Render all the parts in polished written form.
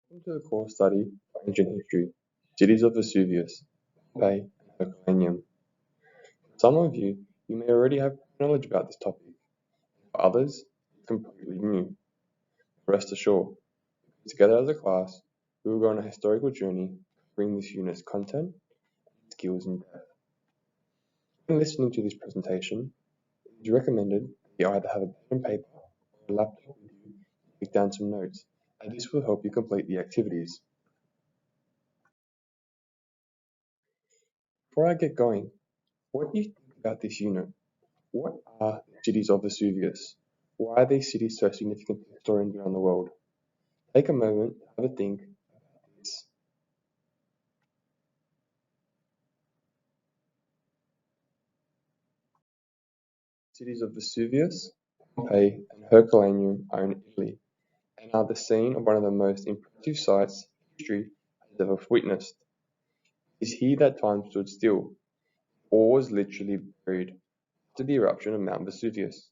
Welcome to the core study of ancient history, cities of Vesuvius, Pompeii, and Herculaneum. For some of you, you may already have knowledge about this topic. For others, it's completely new. Rest assured, together as a class, we will go on a historical journey covering this unit's content and skills in depth. When listening to this presentation, it is recommended that you either have a pen and paper or a laptop with you to take down some notes, and this will help you complete the activities. Before I get going, what do you think about this unit? What are the cities of Vesuvius? Why are these cities so significant to historians around the world? Take a moment to have a think about this. Cities of Vesuvius, Pompeii, and Herculaneum are in Italy and are the scene of one of the most impressive sights history has ever witnessed. It is here that time stood still, or was literally buried after the eruption of Mount Vesuvius.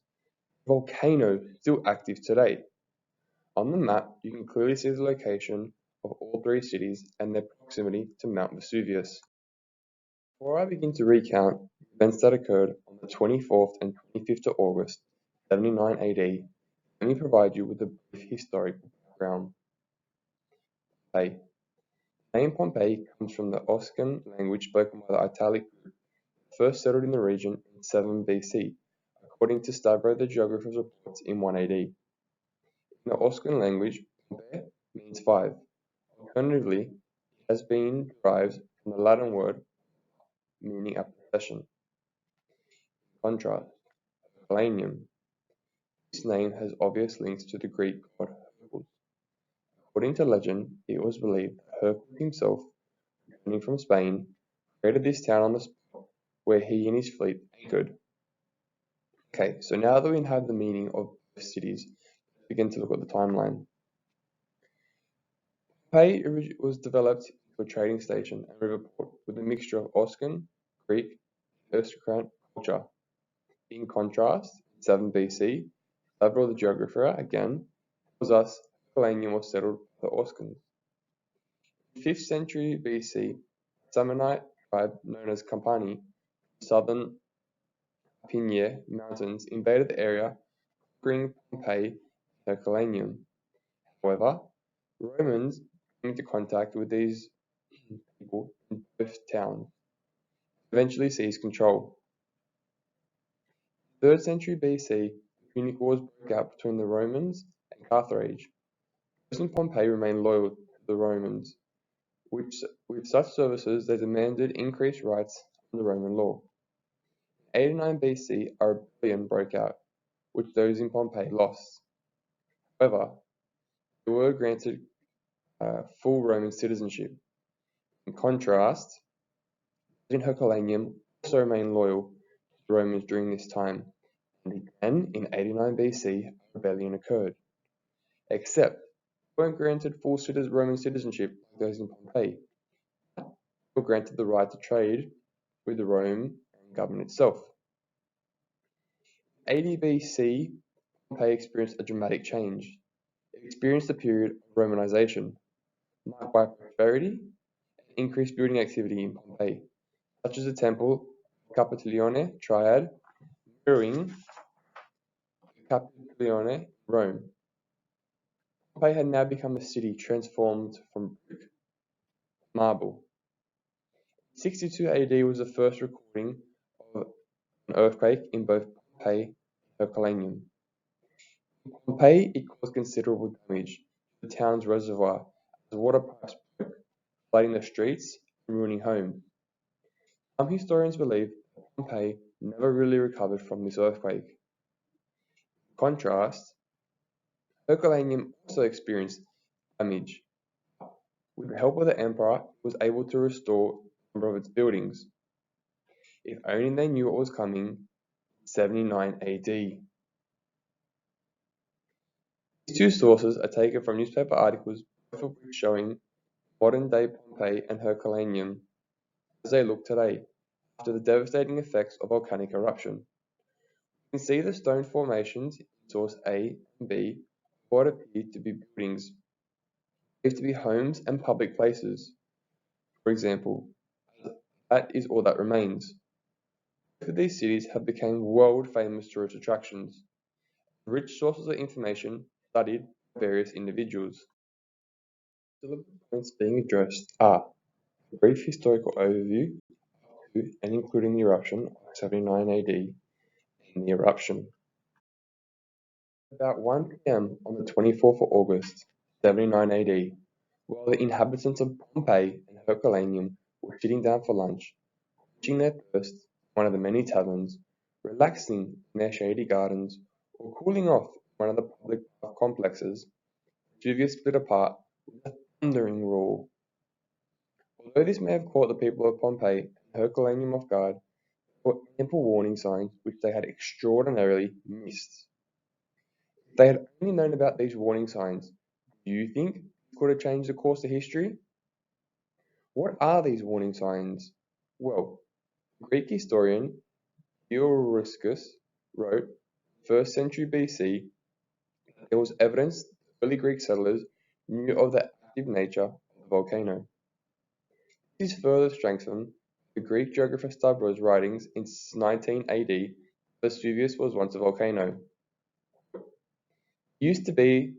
The volcano is still active today. On the map, you can clearly see the location of all three cities and their proximity to Mount Vesuvius. Before I begin to recount the events that occurred on the 24th and 25th of August, 79 AD, let me provide you with a brief historical background. Pompeii. The name Pompeii comes from the Oscan language spoken by the Italic group, first settled in the region in 7 BC, according to Stavro the geographer's reports in 1 AD. In the Oscan language, Pompe means 5. Alternatively, it has been derived from the Latin word meaning a possession. In contrast, Herculaneum. This name has obvious links to the Greek god Hercules. According to legend, it was believed that Hercules himself, returning from Spain, created this town on the spot where he and his fleet anchored. Okay, so now that we have the meaning of both cities, let's begin to look at the timeline. Pompeii was developed into a trading station and river port with a mixture of Oscan, Greek, and aristocrat culture. In contrast, in 7 BC, Stavro the geographer, again, tells us Herculaneum was settled by the Oscans. In 5th century BC, a Samanite tribe known as Campani from southern Apennine Mountains invaded the area, conquering Pompeii and Herculaneum. However, Romans came into contact with these people in both towns, eventually seized control. In 3rd century BC, the Punic Wars broke out between the Romans and Carthage. Those in Pompeii remained loyal to the Romans. With such services, they demanded increased rights under Roman law. In 89 BC, a rebellion broke out, which those in Pompeii lost. However, they were granted full Roman citizenship. In contrast, those in Herculaneum also remained loyal to the Romans during this time, and again in 89 BC, a rebellion occurred. Except, they weren't granted full Roman citizenship like those in Pompeii. They were granted the right to trade with the Rome and government itself. In 80 BC, Pompeii experienced a dramatic change. It experienced a period of Romanization, marked by prosperity and increased building activity in Pompeii, such as the Temple of Capitolione Triad, mirroring Capitolione in Rome. Pompeii had now become a city transformed from brick to marble. 62 AD was the first recording of an earthquake in both Pompeii and Herculaneum. In Pompeii, it caused considerable damage to the town's reservoir as water pipes broke, flooding the streets and ruining homes. Some historians believe that Pompeii never really recovered from this earthquake. In contrast, Herculaneum also experienced damage. With the help of the emperor, it was able to restore a number of its buildings. If only they knew what was coming in 79 AD. These two sources are taken from newspaper articles, both of which showing modern-day Pompeii and Herculaneum as they look today, after the devastating effects of volcanic eruption. You can see the stone formations in source A and B of what appear to be buildings believed to be homes and public places. For example, that is all that remains. Both of these cities have become world-famous tourist attractions, rich sources of information studied by various individuals. The points being addressed are a brief historical overview to and including the eruption of 79 AD and the eruption. About 1 p.m. on the 24th of August, 79 AD, while the inhabitants of Pompeii and Herculaneum were sitting down for lunch, quenching their thirst in one of the many taverns, relaxing in their shady gardens, or cooling off in one of the public bath complexes, Vesuvius split apart with a thundering roar. Although this may have caught the people of Pompeii and Herculaneum off guard, there were ample warning signs which they had extraordinarily missed. If they had only known about these warning signs, do you think this could have changed the course of history? What are these warning signs? Well, Greek historian Euryscus wrote, 1st century BC, that there was evidence that early Greek settlers knew of the active nature of the volcano. This is further strengthened by the Greek geographer Strabon's writings in 19 AD. Vesuvius was once a volcano. It used to be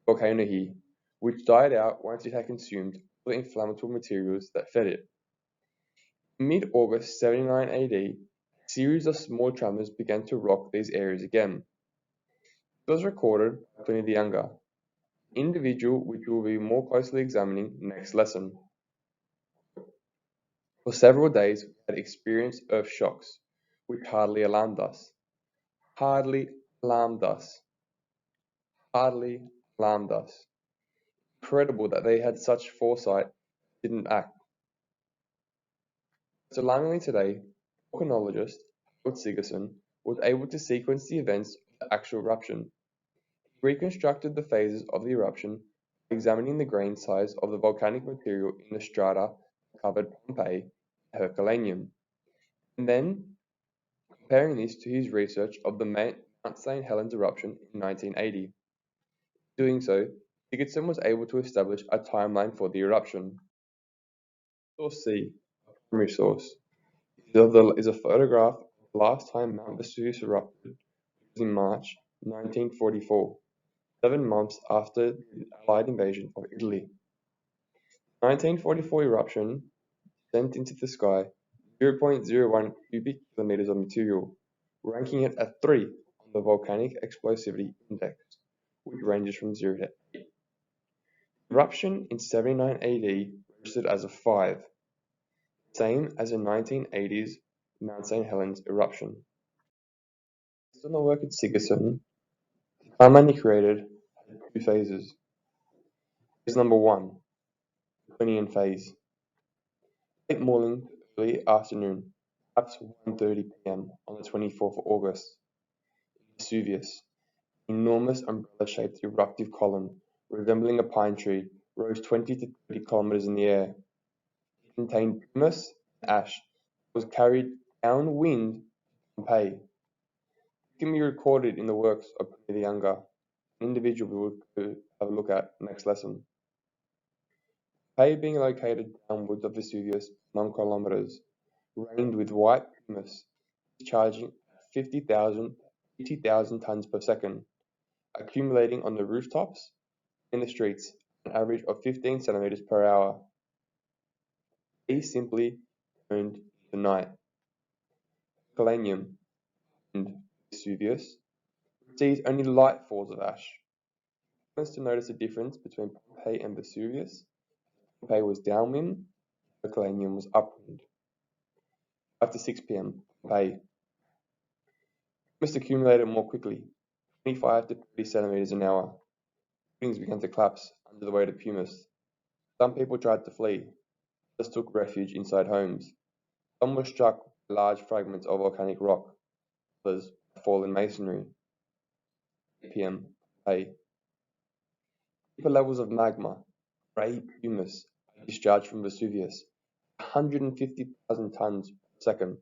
a volcano here, which died out once it had consumed all the inflammatory materials that fed it. In mid-August 79 AD, a series of small tremors began to rock these areas again. It was recorded by Pliny the Younger, an individual which we will be more closely examining next lesson. For several days we had experienced earth shocks, which hardly alarmed us. Hardly alarmed us. Hardly alarmed us. Incredible that they had such foresight and didn't act. Most alarmingly today, volcanologist Howard Sigerson was able to sequence the events of the actual eruption. He reconstructed the phases of the eruption by examining the grain size of the volcanic material in the strata that covered Pompeii and Herculaneum, and then comparing this to his research of the Mount St. Helens eruption in 1980. In doing so, Sigerson was able to establish a timeline for the eruption. Source C, a primary source, is a photograph of the last time Mount Vesuvius erupted, which was in March 1944, 7 months after the Allied invasion of Italy. The 1944 eruption sent into the sky 0.01 cubic kilometers of material, ranking it at 3 on the volcanic explosivity index, which ranges from 0 to 8. The eruption in 79 AD registered as a 5, same as the 1980s Mount St. Helens eruption. Based on the work of Sigerson, the timeline he created had 2 phases. Phase number 1, the Plinian phase. Late morning to early afternoon, perhaps 1:30 p.m. on the 24th of August, Vesuvius, an enormous umbrella-shaped eruptive column resembling a pine tree, rose 20 to 30 kilometers in the air. It contained pumice and ash that was carried downwind to Pompeii. This can be recorded in the works of Pliny the Younger, an individual we will have a look at next lesson. Pompeii, being located downwards of Vesuvius 9 kilometers, rained with white pumice, discharging at 50,000 to 80,000 tons per second, accumulating on the rooftops and in the streets an average of 15 centimeters per hour. These simply turned into night. Herculaneum and Vesuvius received only light falls of ash. It to notice the difference between Pompeii and Vesuvius. Pompeii was downwind, Herculaneum was upwind. After 6 p.m., Pompeii must accumulated more quickly, 25 to 30 centimeters an hour. Buildings began to collapse under the weight of pumice. Some people tried to flee, others took refuge inside homes. Some were struck by large fragments of volcanic rock, others by fallen masonry. 8 p.m. Pompeii. Deeper levels of magma, grey pumice, are discharged from Vesuvius, 150,000 tons per second.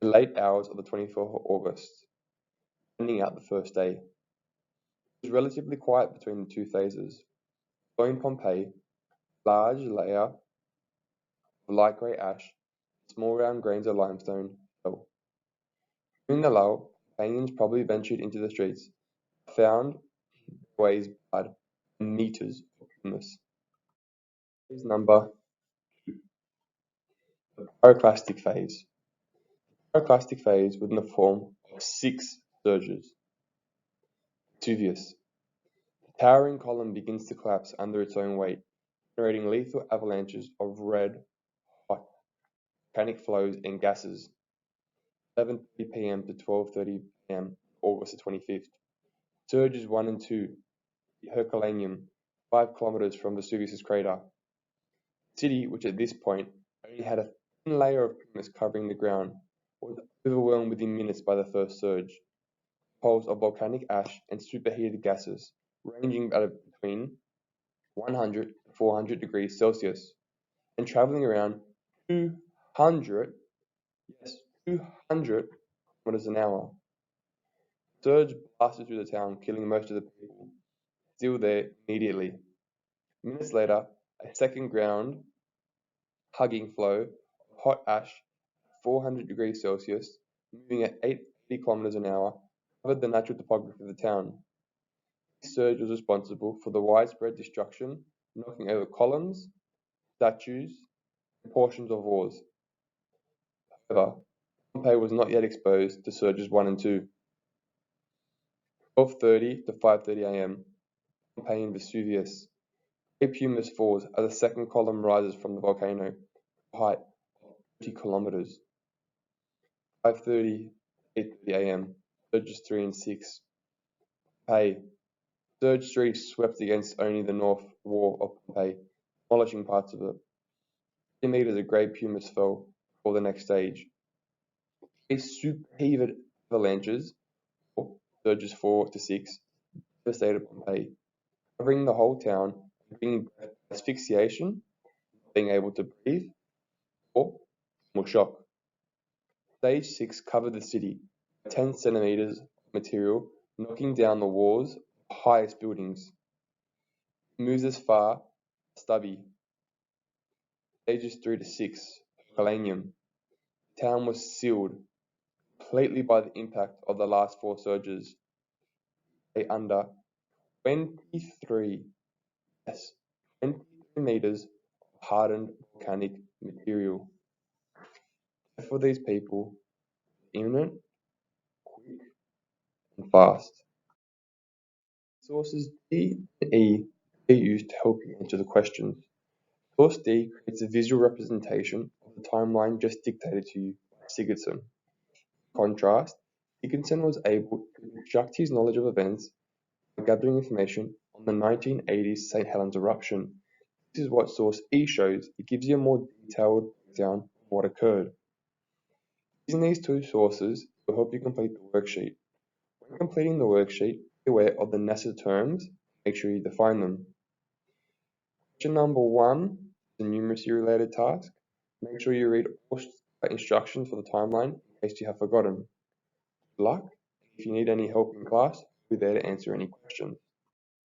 In the late hours of the 24th of August, ending out the first day. It was relatively quiet between the 2 phases. Below Pompeii, a large layer of light grey ash, small round grains of limestone, fell. During the lull, Pompeians probably ventured into the streets, found ways barred and meters of pumice. Phase number 2, the pyroclastic phase. The pyroclastic phase was in the form of 6 surges. Vesuvius. The towering column begins to collapse under its own weight, generating lethal avalanches of red, hot, volcanic flows and gases. 11:30 p.m. to 12:30 p.m. August the 25th. Surges 1 and 2, Herculaneum, 5 kilometers from Vesuvius' crater. The city, which at this point only had a thin layer of pumice covering the ground, was overwhelmed within minutes by the first surge. Pulse of volcanic ash and superheated gases, ranging between 100 to 400 degrees Celsius, and traveling around 200, yes, 200 kilometers an hour. Surge blasted through the town, killing most of the people still there immediately. Minutes later, a second ground hugging flow of hot ash at 400 degrees Celsius, moving at 80 kilometers an hour, covered the natural topography of the town. This surge was responsible for the widespread destruction, knocking over columns, statues, and portions of walls. However, Pompeii was not yet exposed to surges 1 and 2. 12:30 to 5:30 a.m. Pompeii and Vesuvius. Great pumice falls as a second column rises from the volcano, a height of 30 kilometers. 5:30 to 8:30 a.m. Surges 3 and 6. Pompeii. Surge 3 swept against only the north wall of Pompeii, demolishing parts of it. 3 meters of grey pumice fell before the next stage. These superheated avalanches, or surges 4 to 6, devastated Pompeii, covering the whole town and bringing asphyxiation, not being able to breathe, or more shock. Stage 6 covered the city by 10 centimeters of material, knocking down the walls of the highest buildings. It moves as far as Stubby. Stages 3 to 6, Herculaneum. The town was sealed completely by the impact of the last 4 surges. They under 23, yes, 23 meters of hardened volcanic material. Death for these people was imminent, quick, and fast. Sources D and E are used to help you answer the questions. Source D creates a visual representation of the timeline just dictated to you by Sigurdsson. In contrast, Sigurdsson was able to construct his knowledge of events by gathering information on the 1980s St. Helens eruption. This is what source E shows. It gives you a more detailed breakdown of what occurred. Using these 2 sources will help you complete the worksheet. When completing the worksheet, be aware of the necessary terms. Make sure you define them. Question number 1 is a numeracy related task. Make sure you read all instructions for the timeline in case you have forgotten. Good luck. If you need any help in class, I'll be there to answer any questions.